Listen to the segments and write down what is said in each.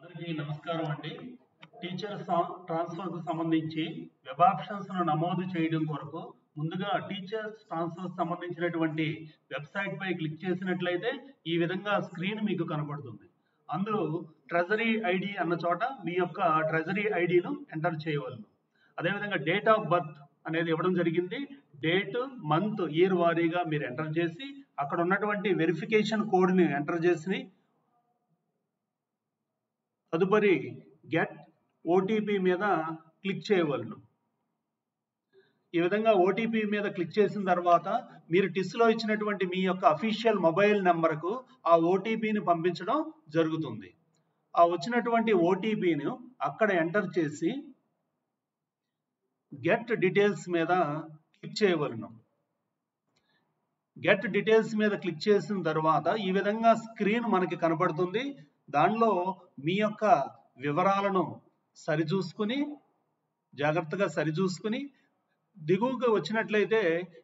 అందరికీ నమస్కారం అండి. టీచర్ ట్రాన్స్ఫర్కు సంబంధించి వెబ్ ఆప్షన్స్ను నమోదు చేయడం కొరకు ముందుగా టీచర్స్ ట్రాన్స్ఫర్ సంబంధించినటువంటి వెబ్సైట్ పై క్లిక్ చేసినట్లయితే ఈ విధంగా స్క్రీన్ మీకు కనపడుతుంది. అందులో ట్రెజరీ ఐడి అన్న చోట మీ యొక్క ట్రెజరీ ఐడిను ఎంటర్ చేయవలను. అదేవిధంగా డేట్ ఆఫ్ బర్త్ అనేది ఇవ్వడం జరిగింది. డేట్, మంత్, ఇయర్ వారీగా మీరు ఎంటర్ చేసి అక్కడ ఉన్నటువంటి వెరిఫికేషన్ కోడ్ని ఎంటర్ చేసి తదుపరి గెట్ ఓటీపీ మీద క్లిక్ చేయవలను. ఈ విధంగా ఓటీపీ మీద క్లిక్ చేసిన తర్వాత మీరు టిస్లో ఇచ్చినటువంటి మీ యొక్క అఫీషియల్ మొబైల్ నెంబర్కు ఆ ఓటీపీని పంపించడం జరుగుతుంది. ఆ వచ్చినటువంటి ఓటీపీని అక్కడ ఎంటర్ చేసి గెట్ డీటెయిల్స్ మీద క్లిక్ చేయవలను. గెట్ డీటెయిల్స్ మీద క్లిక్ చేసిన తర్వాత ఈ విధంగా స్క్రీన్ మనకి కనబడుతుంది. దానిలో మీ యొక్క వివరాలను జాగ్రత్తగా సరిచూసుకుని దిగువకు వచ్చినట్లయితే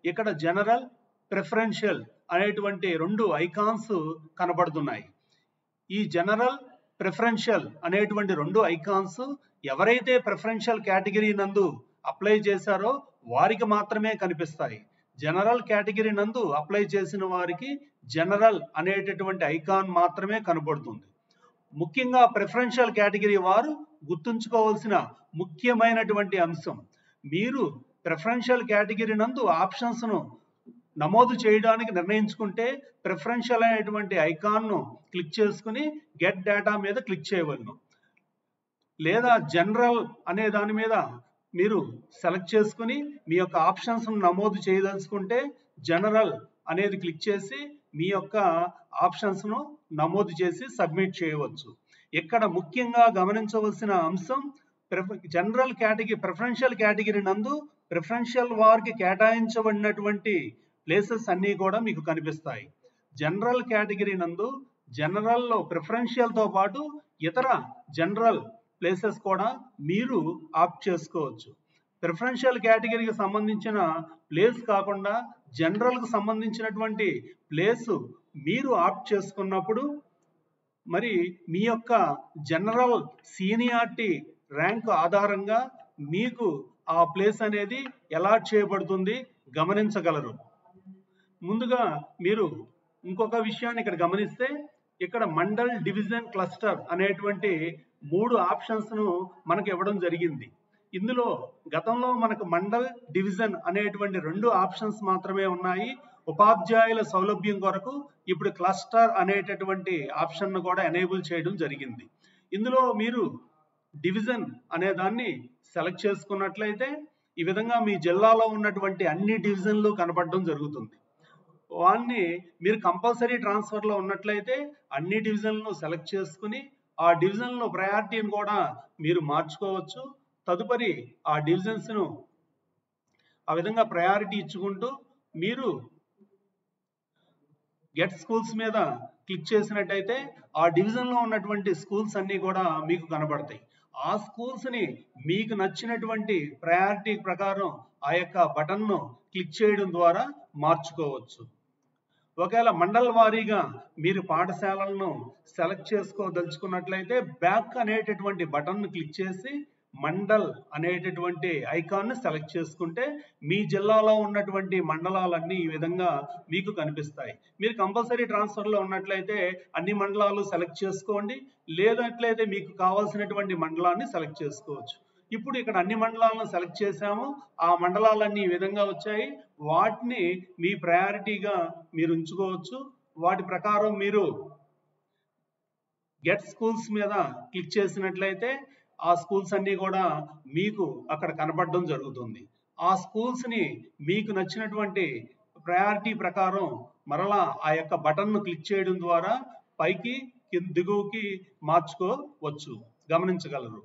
ఇక్కడ జనరల్, ప్రిఫరెన్షియల్ అనేటువంటి రెండు ఐకాన్స్ కనబడుతున్నాయి. ఈ జనరల్, ప్రిఫరెన్షియల్ అనేటువంటి రెండు ఐకాన్స్ ఎవరైతే ప్రిఫరెన్షియల్ కేటగిరీ నందు అప్లై చేశారో వారికి మాత్రమే కనిపిస్తాయి. జనరల్ కేటగిరీ నందు అప్లై చేసిన వారికి జనరల్ అనేటటువంటి ఐకాన్ మాత్రమే కనబడుతుంది. ముఖ్యంగా ప్రిఫరెన్షియల్ కేటగిరీ వారు గుర్తుంచుకోవాల్సిన ముఖ్యమైనటువంటి అంశం, మీరు ప్రిఫరెన్షియల్ కేటగిరీ నందు ఆప్షన్స్ను నమోదు చేయడానికి నిర్ణయించుకుంటే ప్రిఫరెన్షియల్ అనేటువంటి ఐకాన్ను క్లిక్ చేసుకుని గెట్ డేటా మీద క్లిక్ చేయవలను. లేదా జనరల్ అనే దాని మీద మీరు సెలెక్ట్ చేసుకుని మీ యొక్క ఆప్షన్స్ను నమోదు చేయదలుచుకుంటే జనరల్ అనేది క్లిక్ చేసి మీ యొక్క ఆప్షన్స్ను నమోదు చేసి సబ్మిట్ చేయవచ్చు. ఇక్కడ ముఖ్యంగా గమనించవలసిన అంశం, జనరల్ కేటగిరీ ప్రిఫరెన్షియల్ కేటగిరీ నందు ప్రిఫరెన్షియల్ వారికి కేటాయించబడినటువంటి ప్లేసెస్ అన్నీ కూడా మీకు కనిపిస్తాయి. జనరల్ కేటగిరీ నందు జనరల్లో ప్రిఫరెన్షియల్తో పాటు ఇతర జనరల్ ప్లేసెస్ కూడా మీరు ఆప్ట్ చేసుకోవచ్చు. ప్రిఫరెన్షియల్ కేటగిరీకి సంబంధించిన ప్లేస్ కాకుండా జనరల్కు సంబంధించినటువంటి ప్లేస్ మీరు ఆప్ట్ చేసుకున్నప్పుడు మరి మీ యొక్క జనరల్ సీనియారిటీ ర్యాంక్ ఆధారంగా మీకు ఆ ప్లేస్ అనేది అలాట్ చేయబడుతుంది, గమనించగలరు. ముందుగా మీరు ఇంకొక విషయాన్ని ఇక్కడ గమనిస్తే ఇక్కడ మండల్, డివిజన్, క్లస్టర్ అనేటువంటి 3 ఆప్షన్స్ను మనకు ఇవ్వడం జరిగింది. ఇందులో గతంలో మనకు మండల్, డివిజన్ అనేటువంటి 2 ఆప్షన్స్ మాత్రమే ఉన్నాయి. ఉపాధ్యాయుల సౌలభ్యం కొరకు ఇప్పుడు క్లస్టర్ అనేటటువంటి ఆప్షన్ను కూడా ఎనేబుల్ చేయడం జరిగింది. ఇందులో మీరు డివిజన్ అనే దాన్ని సెలెక్ట్ చేసుకున్నట్లయితే ఈ విధంగా మీ జిల్లాలో ఉన్నటువంటి అన్ని డివిజన్లు కనపడడం జరుగుతుంది. వాన్ని మీరు కంపల్సరీ ట్రాన్స్ఫర్లో ఉన్నట్లయితే అన్ని డివిజన్లను సెలెక్ట్ చేసుకుని ఆ డివిజన్లో ప్రయారిటీని కూడా మీరు మార్చుకోవచ్చు. తదుపరి ఆ డివిజన్స్ను ఆ విధంగా ప్రయారిటీ ఇచ్చుకుంటూ మీరు గెట్ స్కూల్స్ మీద క్లిక్ చేసినట్టయితే ఆ డివిజన్లో ఉన్నటువంటి స్కూల్స్ అన్నీ కూడా మీకు కనబడతాయి. ఆ స్కూల్స్ని మీకు నచ్చినటువంటి ప్రయారిటీ ప్రకారం ఆ యొక్క బటన్ను క్లిక్ చేయడం ద్వారా మార్చుకోవచ్చు. ఒకవేళ మండల్ వారీగా మీరు పాఠశాలలను సెలెక్ట్ చేసుకోదలుచుకున్నట్లయితే బ్యాక్ అనేటటువంటి బటన్ను క్లిక్ చేసి మండల్ అనేటటువంటి ఐకాన్ను సెలెక్ట్ చేసుకుంటే మీ జిల్లాలో ఉన్నటువంటి మండలాలన్నీ ఈ విధంగా మీకు కనిపిస్తాయి. మీరు కంపల్సరీ ట్రాన్స్ఫర్లో ఉన్నట్లయితే అన్ని మండలాలు సెలెక్ట్ చేసుకోండి, లేనట్లయితే మీకు కావాల్సినటువంటి మండలాన్ని సెలెక్ట్ చేసుకోవచ్చు. ఇప్పుడు ఇక్కడ అన్ని మండలాలను సెలెక్ట్ చేశాము, ఆ మండలాలన్నీ ఈ విధంగా వచ్చాయి. వాటిని మీ ప్రయారిటీగా మీరు ఉంచుకోవచ్చు. వాటి ప్రకారం మీరు గెట్ స్కూల్స్ మీద క్లిక్ చేసినట్లయితే ఆ స్కూల్స్ అన్నీ కూడా మీకు అక్కడ కనపడడం జరుగుతుంది. ఆ స్కూల్స్ని మీకు నచ్చినటువంటి ప్రయారిటీ ప్రకారం మరలా ఆ యొక్క బటన్ను క్లిక్ చేయడం ద్వారా పైకి దిగువకి మార్చుకోవచ్చు, గమనించగలరు.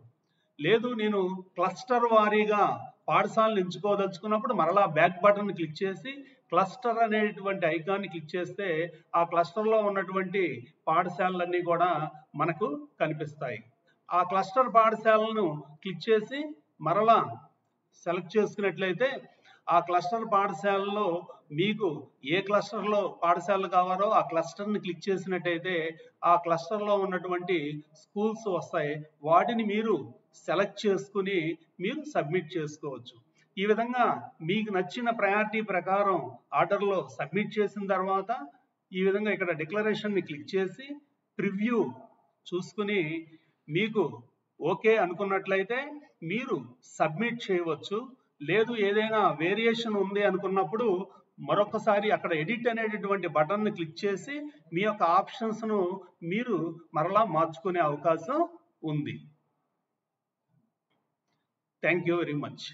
లేదు నేను క్లస్టర్ వారీగా పాఠశాలను ఎంచుకోదలుచుకున్నప్పుడు మరలా బ్యాక్ బటన్ క్లిక్ చేసి క్లస్టర్ అనేటువంటి ఐకాన్ని క్లిక్ చేస్తే ఆ క్లస్టర్లో ఉన్నటువంటి పాఠశాలలన్నీ కూడా మనకు కనిపిస్తాయి. ఆ క్లస్టర్ పాఠశాలను క్లిక్ చేసి మరలా సెలెక్ట్ చేసుకున్నట్లయితే ఆ క్లస్టర్ పాఠశాలలో మీకు ఏ క్లస్టర్లో పాఠశాలలు కావాలో ఆ క్లస్టర్ని క్లిక్ చేసినట్టయితే ఆ క్లస్టర్లో ఉన్నటువంటి స్కూల్స్ వస్తాయి. వాటిని మీరు సెలెక్ట్ చేసుకుని మీరు సబ్మిట్ చేసుకోవచ్చు. ఈ విధంగా మీకు నచ్చిన ప్రయారిటీ ప్రకారం ఆర్డర్లో సబ్మిట్ చేసిన తర్వాత ఈ విధంగా ఇక్కడ డిక్లరేషన్ని క్లిక్ చేసి ప్రివ్యూ చూసుకుని మీకు ఓకే అనుకున్నట్లయితే మీరు సబ్మిట్ చేయవచ్చు. లేదు ఏదైనా వేరియేషన్ ఉంది అనుకున్నప్పుడు మరొకసారి అక్కడ ఎడిట్ అనేటటువంటి బటన్ని క్లిక్ చేసి మీ యొక్క ఆప్షన్స్ను మీరు మరలా మార్చుకునే అవకాశం ఉంది. Thank you very much.